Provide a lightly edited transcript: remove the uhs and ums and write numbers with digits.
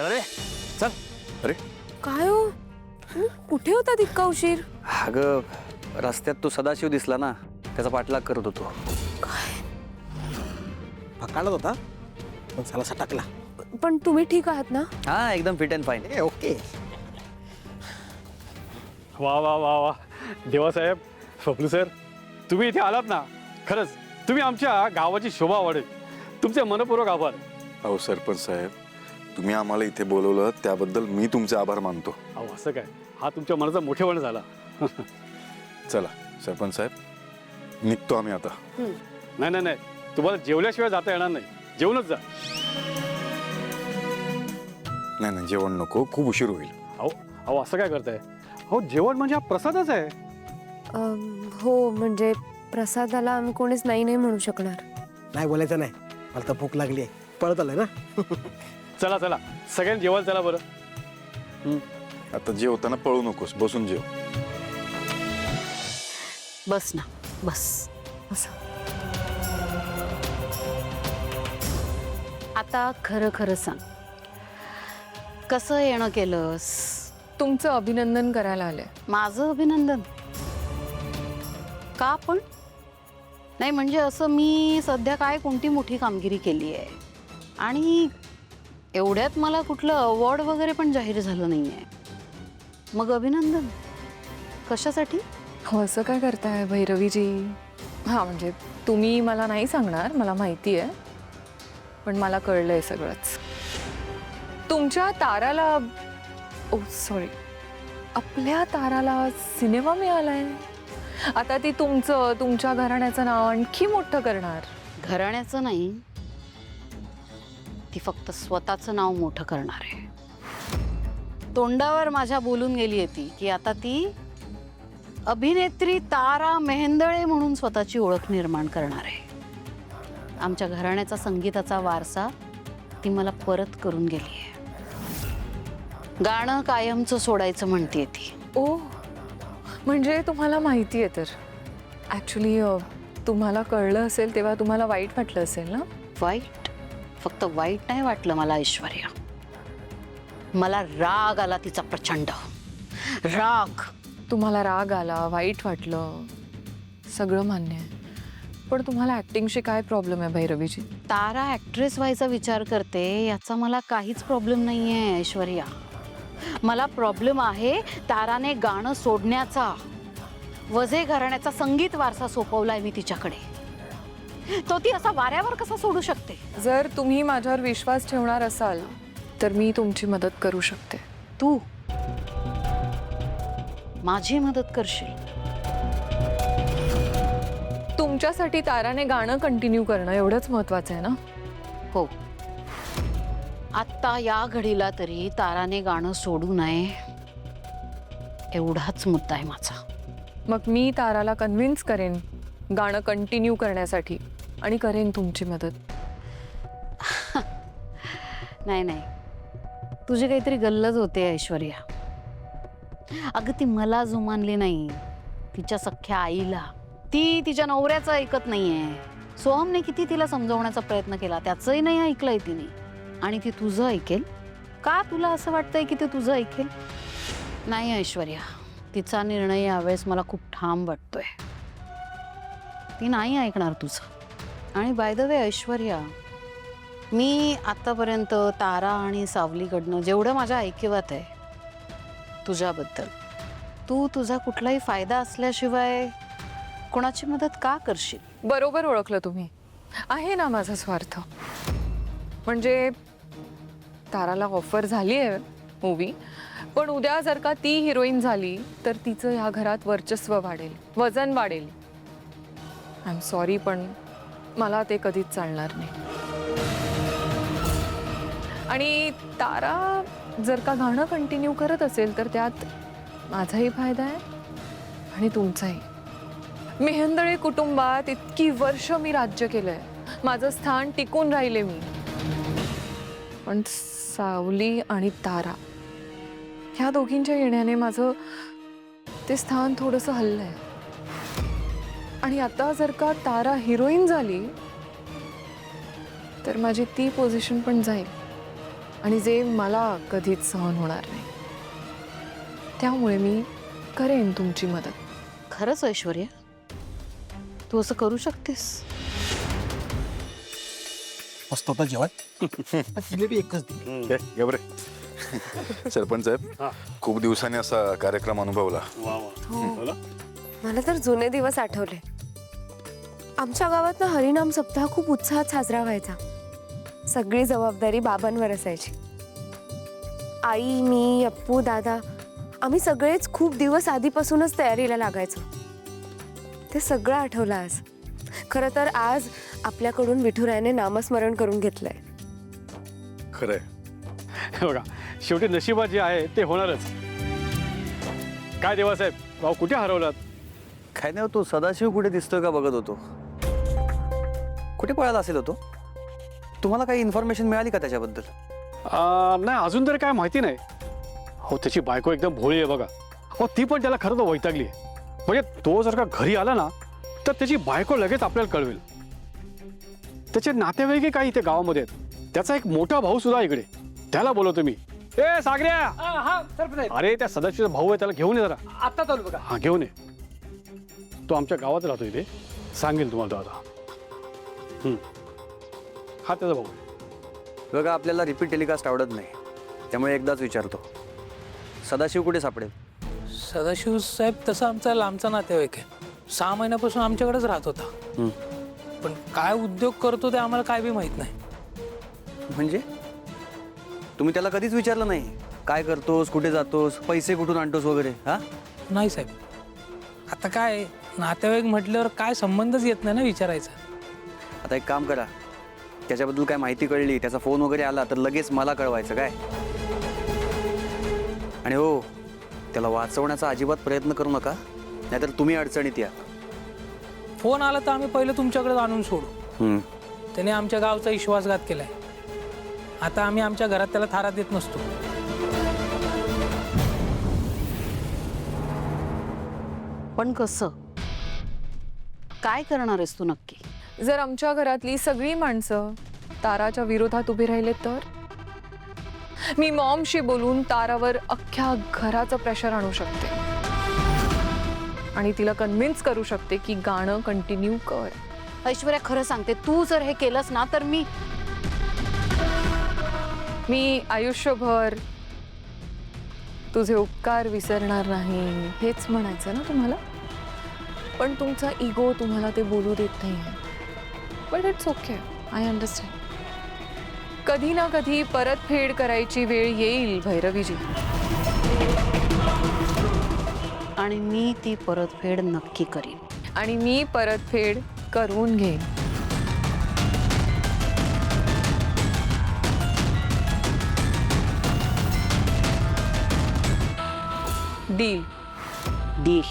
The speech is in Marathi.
चल रे चल. अरे काय हो कुठे होता इतका उशीर? अगं रस्त्यात तो सदाशिव दिसला ना, त्याचा पाठलाग करत होतो. पकडत होता पण साला टाकला. पण तुम्ही ठीक आहात ना? हा एकदम फिट अँड फाईन. ओके. वा वा वा वा देवासाहेब, स्वप्नू सर, तुम्ही इथे आलात ना, खरंच तुम्ही आमच्या गावाची शोभा वाढेल. तुमचे मनपूर्वक आभार. अहो सरपंच साहेब, तुम्ही आम्हाला इथे बोलवलं त्याबद्दल मी तुमचे आभार मानतो. अहो असं काय, हा तुमच्या मनाचा मोठेपण झाला. चला सरपंच साहेब, निघतो आम्ही आता. नाही नाही नाही, तुम्हाला जेवल्याशिवाय जाता येणार नाही, जेवूनच जा. नाही नाही, जेवण नको, खूप उशीर होईल. अहो अहो असं काय करताय? हो जेवण म्हणजे हा प्रसादच आहे. हो म्हणजे प्रसादाला आम्ही कोणीच नाही नाही म्हणू शकणार. नाही बोलायचं नाही, मला तर भूक लागली आहे. पळत आलंय ना. चला चला सगळ्यांनी जेवायला चला बरं. आता जेवताना पळू नकोस, बसून जेव. बस ना बस. असं आता खरं खरं सांग, कसं येणं केलंस? तुमचं अभिनंदन करायला आले. माझं अभिनंदन का पण? नाही म्हणजे असं मी सध्या काय कोणती मोठी कामगिरी केली आहे आणि एवढ्यात मला कुठलं अवॉर्ड वगैरे पण जाहीर झालं नाही आहे, मग अभिनंदन कशासाठी? हो असं काय करताय भैरवीजी? हां म्हणजे तुम्ही मला नाही सांगणार, मला माहिती आहे, पण मला कळलंय सगळंच. तुमच्या ताराला, ओ सॉरी, आपल्या ताराला सिनेमा मिळालाय. आता ती तुमच्या घराण्याचं नाव आणखी मोठं करणार. घराण्याचं नाही, ती फक्त स्वतःचं नाव मोठं करणार आहे. तोंडावर माझ्या बोलून गेली आहे ती की आता ती अभिनेत्री तारा मेहेंदळे म्हणून स्वतःची ओळख निर्माण करणार आहे. आमच्या घराण्याचा संगीताचा वारसा ती मला परत करून गेली आहे. गाणं कायमचं सोडायचं म्हणते ती. ओ म्हणजे तुम्हाला माहिती आहे तर. ॲक्च्युली तुम्हाला कळलं असेल तेव्हा तुम्हाला वाईट वाटलं असेल ना? वाईट? फक्त वाईट नाही वाटलं मला ऐश्वर्या, मला राग आला तिचा, प्रचंड राग. तुम्हाला राग आला, वाईट वाटलं, सगळं मान्य आहे, पण तुम्हाला ॲक्टिंगशी काय प्रॉब्लेम आहे भैरवीजी? तारा ॲक्ट्रेस व्हायचा विचार करते याचा मला काहीच प्रॉब्लेम नाही आहे ऐश्वर्या. मला प्रॉब्लेम आहे ताराने गाणं सोडण्याचा. वझे घराण्याचा संगीत वारसा सोपवलाय मी तिच्याकडे, तो ती असा वाऱ्यावर कसा सोडू शकते? जर तुम्ही माझ्यावर विश्वास ठेवणार असाल तर मी तुमची मदत करू शकते. तू माझी मदत करशील? तुमच्यासाठी ताराने गाणं कंटिन्यू करणं एवढंच महत्वाचं आहे ना? हो, आत्ता या घडीला तरी ताराने गाणं सोडू नये एवढाच मुद्दा आहे माझा. मग मी ताराला कन्व्हिन्स करेन गाणं कंटिन्यू करण्यासाठी आणि करेन तुमची मदत. नाही नाही, तुझी काहीतरी गल्लत होते ऐश्वर्या. अगं ती मला जुमानली नाही, तिच्या सख्ख्या आईला. ती तिच्या नवऱ्याचं ऐकत नाहीये. सोहमने किती तिला समजवण्याचा प्रयत्न केला, त्याचंही नाही ऐकलंय तिने. आणि ती तुझं ऐकेल का? तुला असं वाटतंय की ते तुझं ऐकेल? नाही ऐश्वर्या, तिचा निर्णय यावेळेस मला खूप ठाम वाटतोय. ती नाही ऐकणार तुझं. आणि बाय द वे ऐश्वर्या, मी आतापर्यंत तारा आणि सावलीकडनं जेवढं माझ्या ऐकिवात आहे तुझ्याबद्दल, तू तुझा कुठलाही फायदा असल्याशिवाय कोणाची मदत का करशील? बरोबर ओळखलं तुम्ही. आहे ना माझा स्वार्थ. म्हणजे ताराला ऑफर झाली आहे मूवी, पण उद्या जर का ती हिरोईन झाली तर तिचं ह्या घरात वर्चस्व वाढेल, वजन वाढेल. आय एम सॉरी, पण मला ते कधीच चालणार नाही. आणि तारा जर का गाणं कंटिन्यू करत असेल तर त्यात माझाही फायदा आहे आणि तुमचाही. मेहेंदळे कुटुंबात इतकी वर्ष मी राज्य केलंय, माझं स्थान टिकून राहिले मी. पण सावली आणि तारा ह्या दोघींच्या येण्याने माझं ते स्थान थोडंसं हललंय. आणि आता जर का तारा हिरोईन झाली तर माझी ती पोझिशन पण जाईल. आणि जे मला कधीच सहन होणार नाही. त्यामुळे मी करेन तुमची मदत. खरंच ऐश्वर्या, तू असं करू शकतेस? मस्त होतं जेवण. जिलेबी एकच दे. घे बरे. सरपंच साहेब, खूप दिवसांनी असा कार्यक्रम अनुभवला. मला तर जुने दिवस आठवले. आमच्या गावात ना हरिनाम सप्ताह खूप उत्साहात साजरा व्हायचा. सगळी जबाबदारी बाबांवर असायची. आई, मी, अप्पू, दादा आम्ही सगळेच खूप दिवस आधीपासूनच तयारीला लागायचो. ते सगळं आठवलं आज. खरं तर आज आपल्याकडून विठुरायाने नामस्मरण करून घेतलंय. खरंय. बघा, शेवटी नशिबात जे आहे ते होणारच. काय देवासाहेब, भाऊ कुठे हरवलात? काय नाही हो, तो सदाशिव कुठे दिसतोय का बघत होतो. कुठे पळाला असेल होतो? तुम्हाला काही इन्फॉर्मेशन मिळाली का त्याच्याबद्दल? नाही, अजून तरी काय माहिती नाही. हो, त्याची बायको एकदम भोळी आहे बघा. हो, ती पण त्याला खरं तर वैतागली आहे. म्हणजे तो जर का घरी आला ना तर त्याची बायको लगेच आपल्याला कळवेल. त्याचे नातेवाईक काही इथे गावामध्ये आहेत. त्याचा एक मोठा भाऊ सुद्धा इकडे, त्याला बोलवतो मी. ए सागऱ्या, अरे त्या सदाशिवचा भाऊ आहे, त्याला घेऊन ये जरा. आता चालू बघा. हा, घेऊन ये. तो आमच्या गावात राहतो इथे, सांगेल तुम्हाला दादा. हा त्याचा भाऊ आहे. बघा, आपल्याला रिपीट टेलिकास्ट आवडत नाही, त्यामुळे एकदाच विचारतो, सदाशिव कुठे सापडेल? सदाशिव साहेब तसा आमचा लांबचा नातेवाईक आहे. 6 महिन्यापासून आमच्याकडेच राहत होता. पण काय उद्योग करतो ते आम्हाला काय बी माहित नाही. म्हणजे तुम्ही त्याला कधीच विचारलं नाही काय करतोस, कुठे जातोस, पैसे कुठून आणतोस वगैरे? हा, नाही साहेब. आता काय नातेवाईक म्हटल्यावर काय संबंधच येत नाही ना विचारायचा. आता एक काम करा, त्याच्याबद्दल काय माहिती कळली, त्याचा फोन वगैरे आला तर लगेच मला कळवायचं काय. आणि हो, त्याला वाचवण्याचा अजिबात प्रयत्न करू नका, नाहीतर तुम्ही अडचणीत या. फोन आला तर आम्ही पहिले तुमच्याकडे आणून सोडू. त्याने आमच्या गावचा विश्वासघात केलाय. आता आम्ही आमच्या घरात त्याला थारा देत नसतो. पण कसं? काय करणार आहेस तू नक्की? जर आमच्या घरातली सगळी माणसं ताराच्या विरोधात उभी राहिले तर मी मॉमशी बोलून तारावर अख्ख्या घराचं प्रेशर आणू शकते आणि तिला कन्व्हिन्स करू शकते की गाणं कंटिन्यू कर. ऐश्वर्या, खरं सांगते, तू जर हे केलंस ना तर मी आयुष्यभर तुझे उपकार विसरणार नाही, हेच म्हणायचं ना तुम्हाला. पण तुमचा इगो तुम्हाला ते बोलू देत नाही. But it's okay, I understand. कधी ना कधी परतफेड करायची वेळ येईल भैरवीजी, आणि मी ती परतफेड नक्की करीन. आणि मी परतफेड करून घेईन. डील. डील.